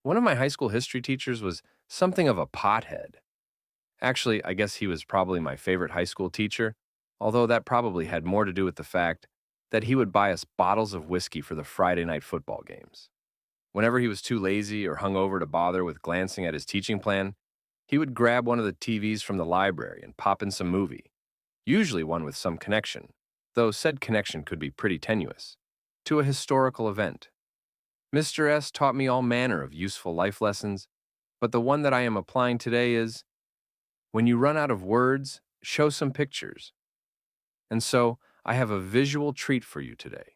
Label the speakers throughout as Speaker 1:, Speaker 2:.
Speaker 1: One of my high school history teachers was something of a pothead. Actually, I guess he was probably my favorite high school teacher, although that probably had more to do with the fact that he would buy us bottles of whiskey for the Friday night football games. Whenever he was too lazy or hungover to bother with glancing at his teaching plan, he would grab one of the TVs from the library and pop in some movie, usually one with some connection, though said connection could be pretty tenuous, to a historical event. Mr. S taught me all manner of useful life lessons, but the one that I am applying today is when you run out of words, show some pictures. And so, I have a visual treat for you today.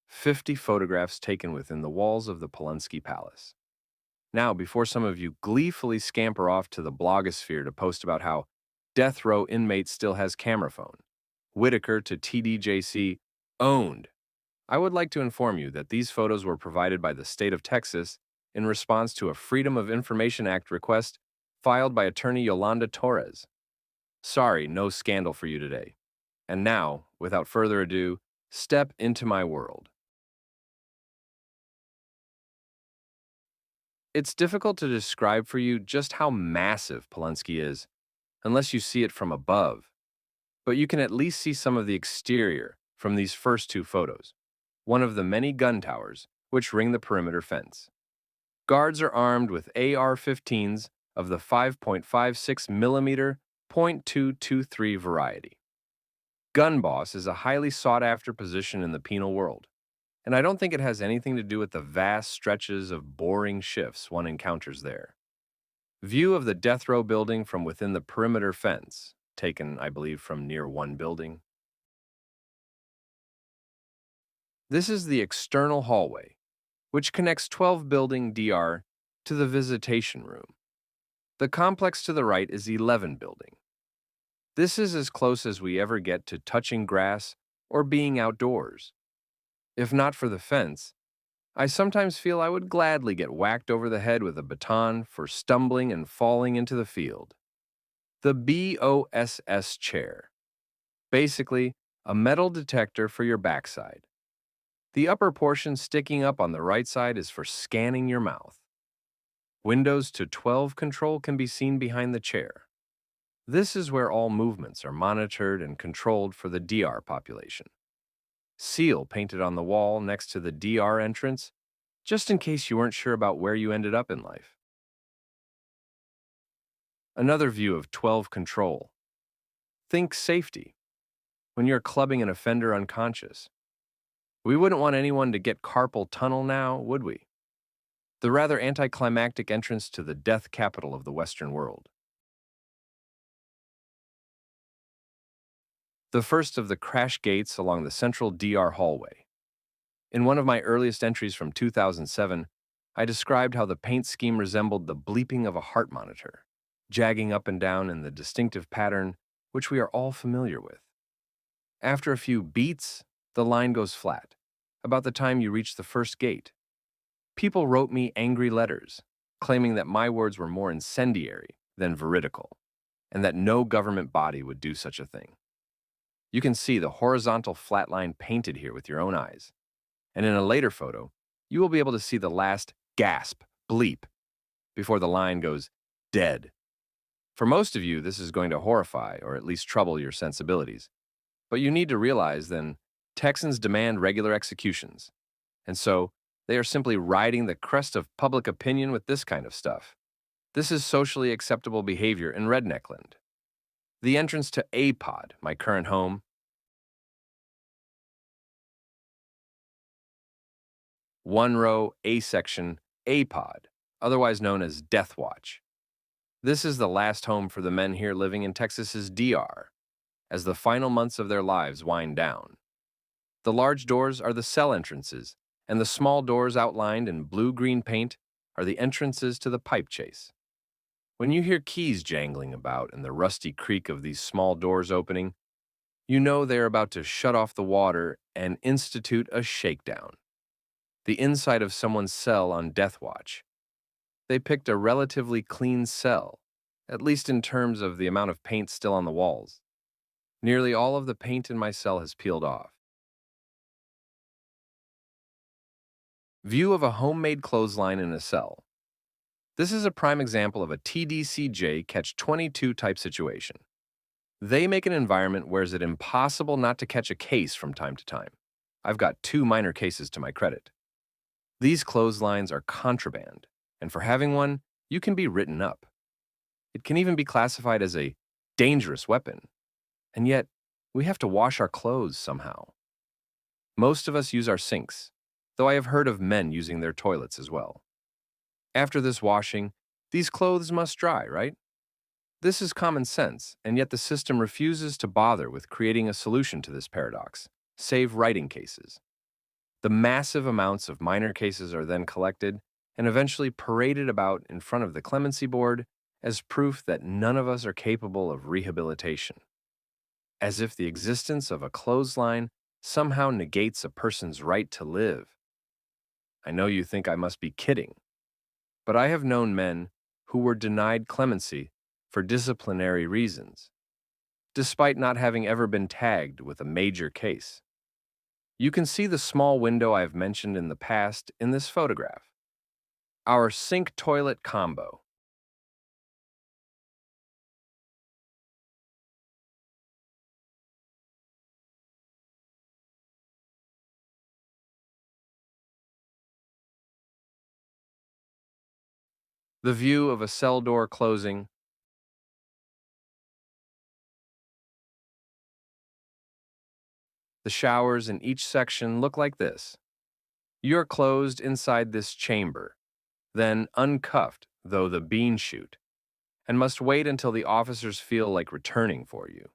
Speaker 1: 50 photographs taken within the walls of the Polonsky Palace. Now, before some of you gleefully scamper off to the blogosphere to post about how death row inmate still has camera phone, Whitaker to TDJC owned, I would like to inform you that these photos were provided by the state of Texas in response to a Freedom of Information Act request filed by attorney Yolanda Torres. Sorry, no scandal for you today. And now, without further ado, step into my world. It's difficult to describe for you just how massive Polonsky is, unless you see it from above, but you can at least see some of the exterior from these first two photos, one of the many gun towers which ring the perimeter fence. Guards are armed with AR-15s of the 5.56 millimeter .223 variety. Gun boss is a highly sought-after position in the penal world, and I don't think it has anything to do with the vast stretches of boring shifts one encounters there. View of the death row building from within the perimeter fence, taken, I believe, from near one building. This is the external hallway, which connects 12 building DR to the visitation room. The complex to the right is 11 building. This is as close as we ever get to touching grass or being outdoors. If not for the fence, I sometimes feel I would gladly get whacked over the head with a baton for stumbling and falling into the field. The BOSS chair. Basically, a metal detector for your backside. The upper portion sticking up on the right side is for scanning your mouth. Windows to 12 control can be seen behind the chair. This is where all movements are monitored and controlled for the DR population. Seal painted on the wall next to the DR entrance, just in case you weren't sure about where you ended up in life. Another view of 12 control. Think safety. When you're clubbing an offender unconscious. We wouldn't want anyone to get carpal tunnel now, would we? The rather anticlimactic entrance to the death capital of the Western world. The first of the crash gates along the central DR hallway. In one of my earliest entries from 2007, I described how the paint scheme resembled the bleeping of a heart monitor, jagging up and down in the distinctive pattern which we are all familiar with. After a few beats, the line goes flat, about the time you reach the first gate. People wrote me angry letters, claiming that my words were more incendiary than veridical, and that no government body would do such a thing. You can see the horizontal flat line painted here with your own eyes. And in a later photo, you will be able to see the last gasp, bleep, before the line goes dead. For most of you, this is going to horrify or at least trouble your sensibilities. But you need to realize then, Texans demand regular executions. And so, they are simply riding the crest of public opinion with this kind of stuff. This is socially acceptable behavior in Redneckland. The entrance to A Pod, my current home. One row, A section, A Pod, otherwise known as Death Watch. This is the last home for the men here living in Texas's DR, as the final months of their lives wind down. The large doors are the cell entrances, and the small doors outlined in blue-green paint are the entrances to the pipe chase. When you hear keys jangling about and the rusty creak of these small doors opening, you know they're about to shut off the water and institute a shakedown. The inside of someone's cell on death watch. They picked a relatively clean cell, at least in terms of the amount of paint still on the walls. Nearly all of the paint in my cell has peeled off. View of a homemade clothesline in a cell, This is a prime example of a TDCJ catch-22 type situation. They make an environment where it's impossible not to catch a case from time to time. I've got 2 minor cases to my credit. These clotheslines are contraband, and for having one, you can be written up. It can even be classified as a dangerous weapon, and yet we have to wash our clothes somehow. Most of us use our sinks, though I have heard of men using their toilets as well. After this washing, these clothes must dry, right? This is common sense, and yet the system refuses to bother with creating a solution to this paradox, save writing cases. The massive amounts of minor cases are then collected and eventually paraded about in front of the clemency board as proof that none of us are capable of rehabilitation. As if the existence of a clothesline somehow negates a person's right to live. I know you think I must be kidding, but I have known men who were denied clemency for disciplinary reasons, despite not having ever been tagged with a major case. You can see the small window I have mentioned in the past in this photograph. Our sink-toilet combo. The view of a cell door closing. The showers in each section look like this. You're closed inside this chamber, then uncuffed, though the bean shoot, and must wait until the officers feel like returning for you.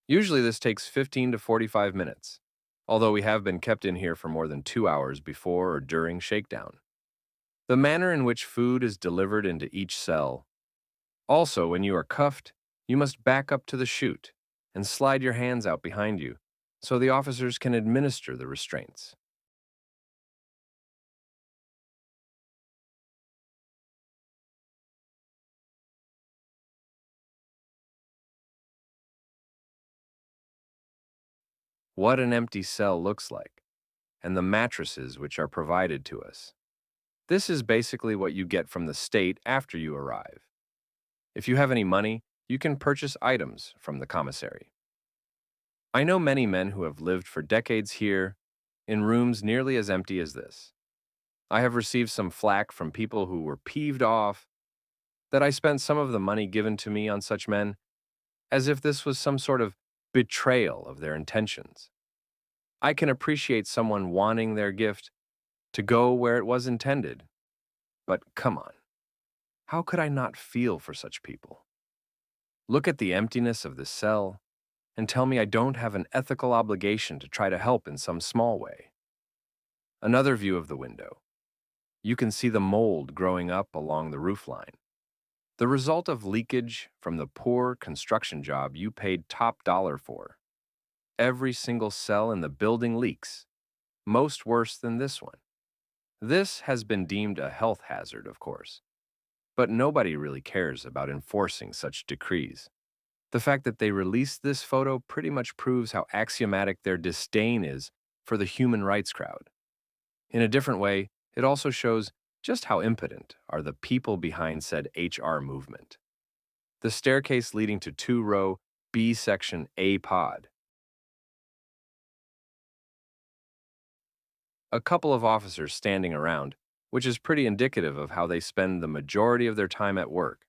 Speaker 1: Usually this takes 15 to 45 minutes, although we have been kept in here for more than 2 hours before or during shakedown. The manner in which food is delivered into each cell. Also, when you are cuffed, you must back up to the chute and slide your hands out behind you so the officers can administer the restraints. What an empty cell looks like, and the mattresses which are provided to us. This is basically what you get from the state after you arrive. If you have any money, you can purchase items from the commissary. I know many men who have lived for decades here in rooms nearly as empty as this. I have received some flack from people who were peeved off that I spent some of the money given to me on such men as if this was some sort of betrayal of their intentions. I can appreciate someone wanting their gift to go where it was intended, but come on, how could I not feel for such people? Look at the emptiness of this cell and tell me I don't have an ethical obligation to try to help in some small way. Another view of the window. You can see the mold growing up along the roofline. The result of leakage from the poor construction job you paid top dollar for. Every single cell in the building leaks, most worse than this one. This has been deemed a health hazard, of course, but nobody really cares about enforcing such decrees. The fact that they released this photo pretty much proves how axiomatic their disdain is for the human rights crowd. In a different way, it also shows just how impotent are the people behind said HR movement. The staircase leading to 2-row B section A pod. A couple of officers standing around, which is pretty indicative of how they spend the majority of their time at work.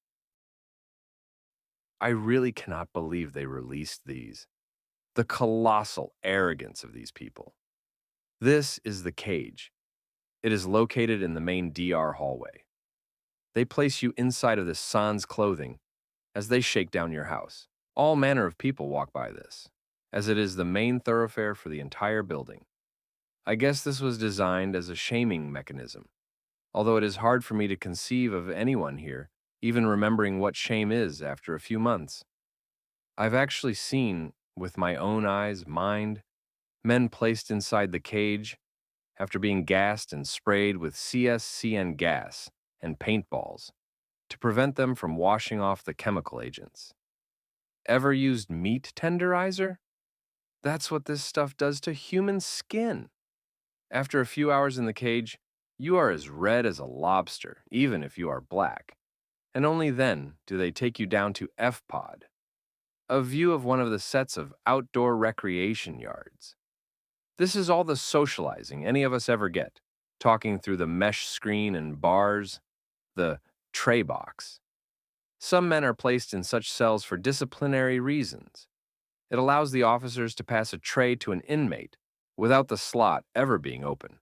Speaker 1: I really cannot believe they released these. The colossal arrogance of these people. This is the cage. It is located in the main DR hallway. They place you inside of this sans clothing as they shake down your house. All manner of people walk by this, as it is the main thoroughfare for the entire building. I guess this was designed as a shaming mechanism, although it is hard for me to conceive of anyone here even remembering what shame is after a few months. I've actually seen, with my own eyes, mind, men placed inside the cage after being gassed and sprayed with CSCN gas and paintballs to prevent them from washing off the chemical agents. Ever used meat tenderizer? That's what this stuff does to human skin. After a few hours in the cage, You are as red as a lobster, even if you are black. And only then do they take you down to F Pod, a view of one of the sets of outdoor recreation yards. This is all the socializing any of us ever get, talking through the mesh screen and bars, the tray box. Some men are placed in such cells for disciplinary reasons. It allows the officers to pass a tray to an inmate without the slot ever being open.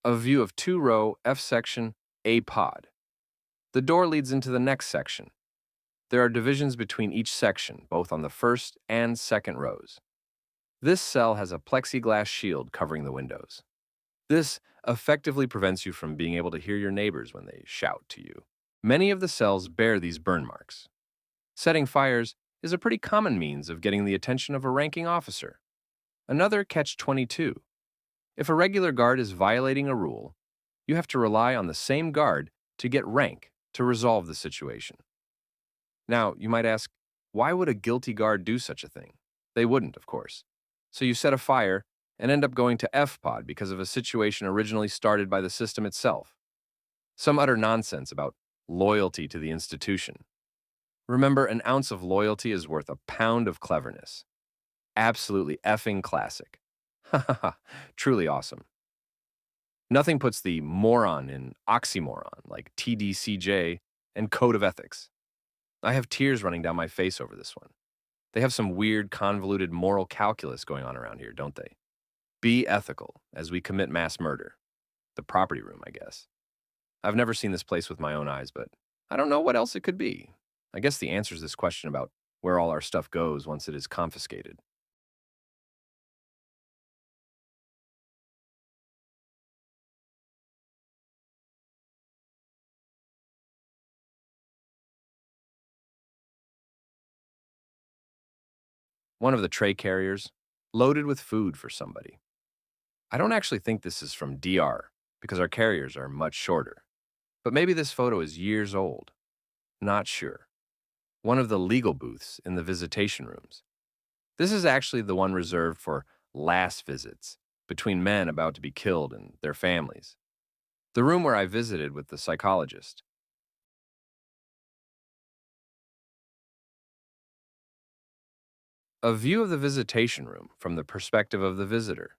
Speaker 1: A view of two-row F section A pod. The door leads into the next section. There are divisions between each section, both on the first and second rows. This cell has a plexiglass shield covering the windows. This effectively prevents you from being able to hear your neighbors when they shout to you. Many of the cells bear these burn marks. Setting fires is a pretty common means of getting the attention of a ranking officer. Another catch-22. If a regular guard is violating a rule, you have to rely on the same guard to get rank to resolve the situation. Now, you might ask, why would a guilty guard do such a thing? They wouldn't, of course. So you set a fire and end up going to F-Pod because of a situation originally started by the system itself. Some utter nonsense about loyalty to the institution. Remember, an ounce of loyalty is worth a pound of cleverness. Absolutely effing classic. Ha ha ha, truly awesome. Nothing puts the moron in oxymoron like TDCJ and Code of Ethics. I have tears running down my face over this one. They have some weird, convoluted moral calculus going on around here, don't they? Be ethical as we commit mass murder. The property room, I guess. I've never seen this place with my own eyes, but I don't know what else it could be. I guess the answer is this question about where all our stuff goes once it is confiscated. One of the tray carriers, loaded with food for somebody. I don't actually think this is from DR, because our carriers are much shorter. But maybe this photo is years old. Not sure. One of the legal booths in the visitation rooms. This is actually the one reserved for last visits between men about to be killed and their families. The room where I visited with the psychologist. A view of the visitation room from the perspective of the visitor.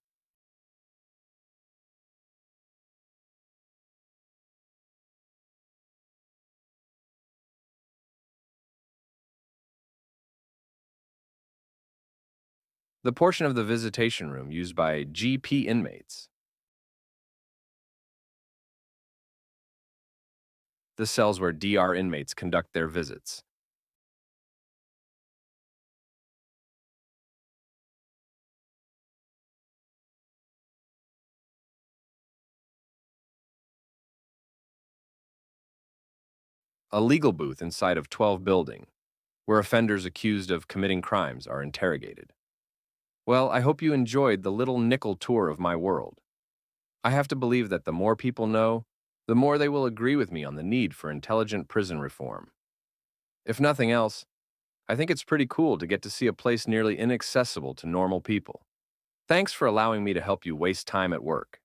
Speaker 1: The portion of the visitation room used by GP inmates. The cells where DR inmates conduct their visits. A legal booth inside of 12 building, where offenders accused of committing crimes are interrogated. Well, I hope you enjoyed the little nickel tour of my world. I have to believe that the more people know, the more they will agree with me on the need for intelligent prison reform. If nothing else, I think it's pretty cool to get to see a place nearly inaccessible to normal people. Thanks for allowing me to help you waste time at work.